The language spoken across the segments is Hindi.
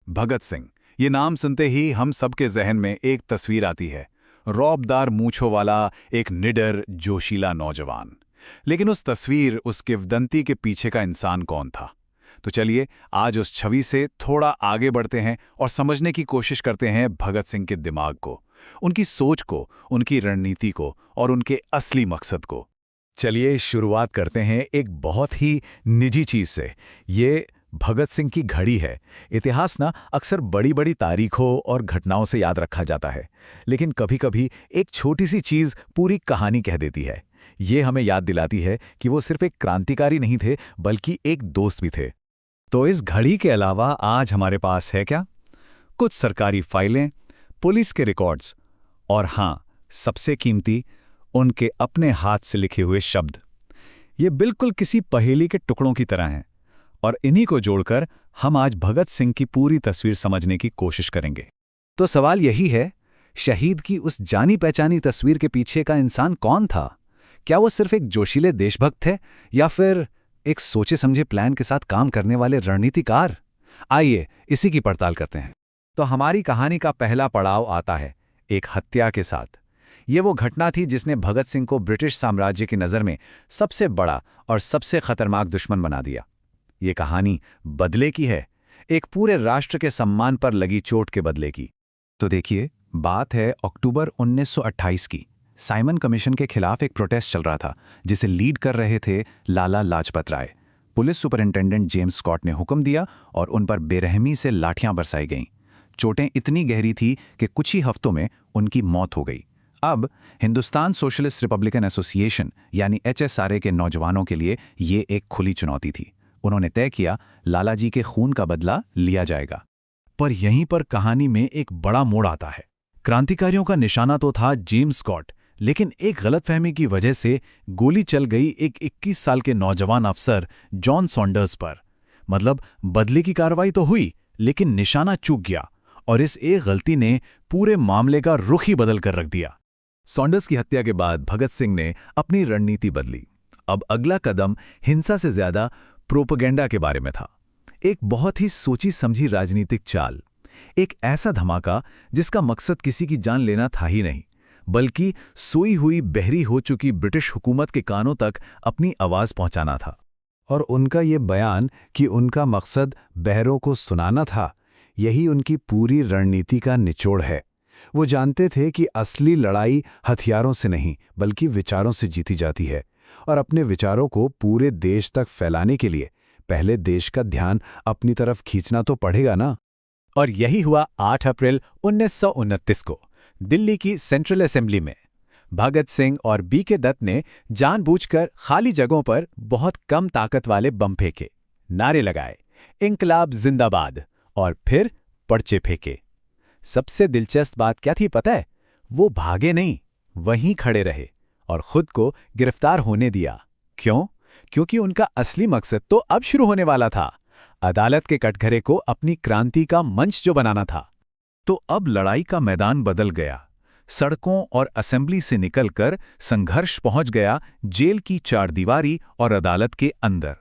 भगत सिंह, ये नाम सुनते ही हम सबके जहन में एक तस्वीर आती है। रौबदार मूंछों वाला एक निडर जोशीला नौजवान। लेकिन उस तस्वीर, उस किंवदंती के पीछे का इंसान कौन था? तो चलिए आज उस छवि से थोड़ा आगे बढ़ते हैं और समझने की कोशिश करते हैं भगत सिंह के दिमाग को, उनकी सोच को, उनकी रणनीति को और उनके असली मकसद को। चलिए शुरुआत करते हैं एक बहुत ही निजी चीज से। ये भगत सिंह की घड़ी है। इतिहास ना अक्सर बड़ी बड़ी तारीखों और घटनाओं से याद रखा जाता है, लेकिन कभी-कभी एक छोटी सी चीज पूरी कहानी कह देती है। ये हमें याद दिलाती है कि वो सिर्फ एक क्रांतिकारी नहीं थे, बल्कि एक दोस्त भी थे। तो इस घड़ी के अलावा आज हमारे पास है क्या? कुछ सरकारी फाइलें, पुलिस के रिकॉर्ड्स और हाँ, सबसे कीमती, उनके अपने हाथ से लिखे हुए शब्द। ये बिल्कुल किसी पहेली के टुकड़ों की तरह हैं और इन्हीं को जोड़कर हम आज भगत सिंह की पूरी तस्वीर समझने की कोशिश करेंगे। तो सवाल यही है, शहीद की उस जानी पहचानी तस्वीर के पीछे का इंसान कौन था? क्या वो सिर्फ एक जोशीले देशभक्त थे या फिर एक सोचे समझे प्लान के साथ काम करने वाले रणनीतिकार? आइए इसी की पड़ताल करते हैं। तो हमारी कहानी का पहला पड़ाव आता है एक हत्या के साथ। ये वो घटना थी जिसने भगत सिंह को ब्रिटिश साम्राज्य की नज़र में सबसे बड़ा और सबसे खतरनाक दुश्मन बना दिया। ये कहानी बदले की है, एक पूरे राष्ट्र के सम्मान पर लगी चोट के बदले की। तो देखिए, बात है अक्टूबर 1928 की। साइमन कमीशन के खिलाफ एक प्रोटेस्ट चल रहा था, जिसे लीड कर रहे थे Lala Lajpat Rai. Police superintendent James Scott ने हुक्म दिया और उन पर बेरहमी से लाठियां बरसाई गईं। चोटें इतनी गहरी थी कि कुछ ही हफ्तों में उनकी मौत हो गई। अब हिंदुस्तान सोशलिस्ट रिपब्लिकन एसोसिएशन यानी HSRA के नौजवानों के लिए ये एक खुली चुनौती थी। उन्होंने तय किया, लालाजी के खून का बदला लिया जाएगा। पर यहीं पर कहानी में एक बड़ा मोड़ आता है। क्रांतिकारियों का निशाना तो था जेम्स स्कॉट, लेकिन एक गलतफहमी की वजह से गोली चल गई एक 21 साल के नौजवान अफसर जॉन सॉन्डर्स पर। मतलब बदले की कार्रवाई तो हुई, लेकिन निशाना चूक गया और इस एक गलती ने पूरे मामले का रुख ही बदल कर रख दिया। सॉन्डर्स की हत्या के बाद भगत सिंह ने अपनी रणनीति बदली। अब अगला कदम हिंसा से ज्यादा प्रोपेगेंडा के बारे में था। एक बहुत ही सोची समझी राजनीतिक चाल, एक ऐसा धमाका जिसका मकसद किसी की जान लेना था ही नहीं, बल्कि सोई हुई बहरी हो चुकी ब्रिटिश हुकूमत के कानों तक अपनी आवाज पहुंचाना था। और उनका ये बयान कि उनका मकसद बहरों को सुनाना था, यही उनकी पूरी रणनीति का निचोड़ है। वो जानते थे कि असली लड़ाई हथियारों से नहीं, बल्कि विचारों से जीती जाती है, और अपने विचारों को पूरे देश तक फैलाने के लिए पहले देश का ध्यान अपनी तरफ खींचना तो पड़ेगा ना। और यही हुआ 8 अप्रैल 1929 को दिल्ली की सेंट्रल असेंबली में। भगत सिंह और BK दत्त ने जानबूझकर खाली जगहों पर बहुत कम ताकत वाले बम फेंके, नारे लगाए, इंकलाब जिंदाबाद, और फिर पर्चे फेंके। सबसे दिलचस्प बात क्या थी पता है? वो भागे नहीं, वहीं खड़े रहे और खुद को गिरफ्तार होने दिया। क्यों? क्योंकि उनका असली मकसद तो अब शुरू होने वाला था, अदालत के कटघरे को अपनी क्रांति का मंच जो बनाना था। तो अब लड़ाई का मैदान बदल गया। सड़कों और असेंबली से निकलकर संघर्ष पहुंच गया जेल की चारदीवारी और अदालत के अंदर।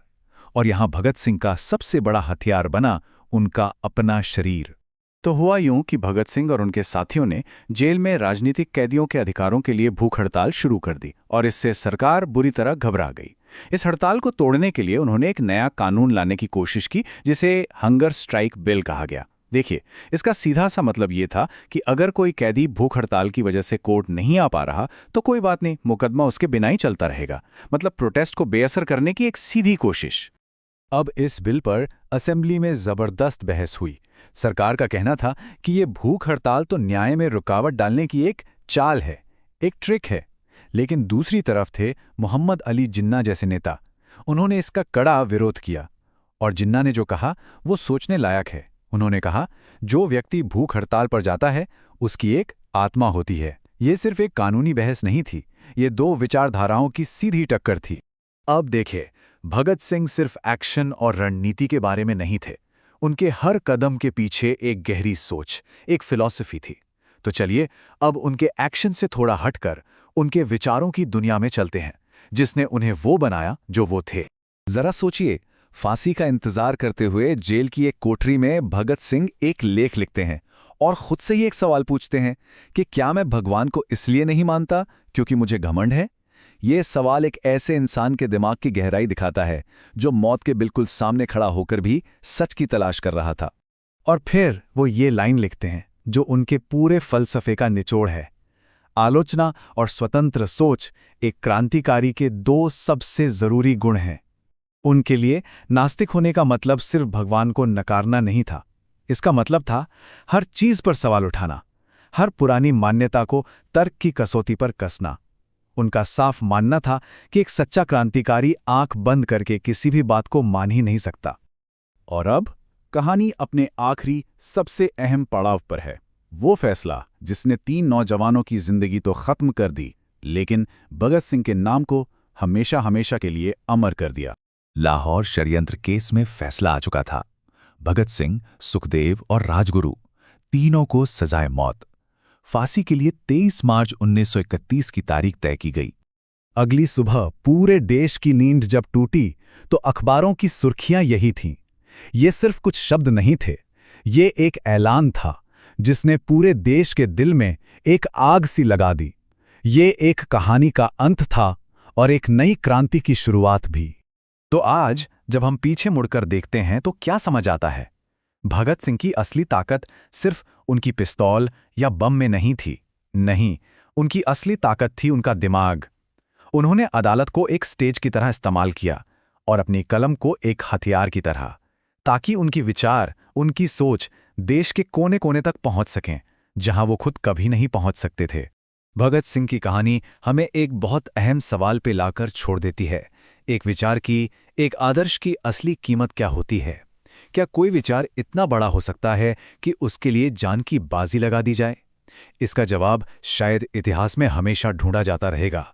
और यहां भगत सिंह का सबसे बड़ा हथियार बना उनका अपना शरीर। तो हुआ यूं कि भगत सिंह और उनके साथियों ने जेल में राजनीतिक कैदियों के अधिकारों के लिए भूख हड़ताल शुरू कर दी और इससे सरकार बुरी तरह घबरा गई। इस हड़ताल को तोड़ने के लिए उन्होंने एक नया कानून लाने की कोशिश की, जिसे हंगर स्ट्राइक बिल कहा गया। देखिए, इसका सीधा सा मतलब ये था कि अगर कोई कैदी भूख हड़ताल की वजह से कोर्ट नहीं आ पा रहा तो कोई बात नहीं, मुकदमा उसके बिना ही चलता रहेगा। मतलब प्रोटेस्ट को बेअसर करने की एक सीधी कोशिश। अब इस बिल पर असेंबली में जबरदस्त बहस हुई। सरकार का कहना था कि ये भूख हड़ताल तो न्याय में रुकावट डालने की एक चाल है, एक ट्रिक है। लेकिन दूसरी तरफ थे मोहम्मद अली जिन्ना जैसे नेता। उन्होंने इसका कड़ा विरोध किया और जिन्ना ने जो कहा वो सोचने लायक है। उन्होंने कहा, जो व्यक्ति भूख हड़ताल पर जाता है उसकी एक आत्मा होती है। ये सिर्फ एक कानूनी बहस नहीं थी, ये दो विचारधाराओं की सीधी टक्कर थी। अब देखिए, भगत सिंह सिर्फ एक्शन और रणनीति के बारे में नहीं थे, उनके हर कदम के पीछे एक गहरी सोच, एक फिलॉसफी थी। तो चलिए अब उनके एक्शन से थोड़ा हटकर उनके विचारों की दुनिया में चलते हैं, जिसने उन्हें वो बनाया जो वो थे। जरा सोचिए, फांसी का इंतजार करते हुए जेल की एक कोठरी में भगत सिंह एक लेख लिखते हैं और खुद से ही एक सवाल पूछते हैं कि क्या मैं भगवान को इसलिए नहीं मानता क्योंकि मुझे घमंड है। ये सवाल एक ऐसे इंसान के दिमाग की गहराई दिखाता है जो मौत के बिल्कुल सामने खड़ा होकर भी सच की तलाश कर रहा था। और फिर वो ये लाइन लिखते हैं जो उनके पूरे फलसफे का निचोड़ है। आलोचना और स्वतंत्र सोच एक क्रांतिकारी के दो सबसे जरूरी गुण हैं। उनके लिए नास्तिक होने का मतलब सिर्फ भगवान को नकारना नहीं था। इसका मतलब था हर चीज पर सवाल उठाना, हर पुरानी मान्यता को तर्क की कसौटी पर कसना। उनका साफ मानना था कि एक सच्चा क्रांतिकारी आंख बंद करके किसी भी बात को मान ही नहीं सकता। और अब कहानी अपने आखिरी सबसे अहम पड़ाव पर है। वो फैसला जिसने 3 नौजवानों की जिंदगी तो खत्म कर दी, लेकिन भगत सिंह के नाम को हमेशा हमेशा के लिए अमर कर दिया। लाहौर षड्यंत्र केस में फैसला आ चुका था। भगत सिंह, सुखदेव और राजगुरु तीनों को सजाए मौत। फांसी के लिए 23 मार्च 1931 की तारीख तय की गई। अगली सुबह पूरे देश की नींद जब टूटी तो अखबारों की सुर्खियां यही थीं। ये सिर्फ कुछ शब्द नहीं थे, ये एक ऐलान था जिसने पूरे देश के दिल में एक आग सी लगा दी। ये एक कहानी का अंत था और एक नई क्रांति की शुरुआत भी। तो आज जब हम पीछे मुड़कर देखते हैं तो क्या समझ आता है? भगत सिंह की असली ताकत सिर्फ उनकी पिस्तौल या बम में नहीं थी। नहीं, उनकी असली ताकत थी उनका दिमाग। उन्होंने अदालत को एक स्टेज की तरह इस्तेमाल किया और अपनी कलम को एक हथियार की तरह, ताकि उनकी विचार, उनकी सोच देश के कोने कोने तक पहुंच सकें, जहां वो खुद कभी नहीं पहुंच सकते थे। भगत सिंह की कहानी हमें एक बहुत अहम सवाल पे लाकर छोड़ देती है। एक विचार की, एक आदर्श की असली कीमत क्या होती है? क्या कोई विचार इतना बड़ा हो सकता है कि उसके लिए जान की बाजी लगा दी जाए? इसका जवाब शायद इतिहास में हमेशा ढूंढा जाता रहेगा।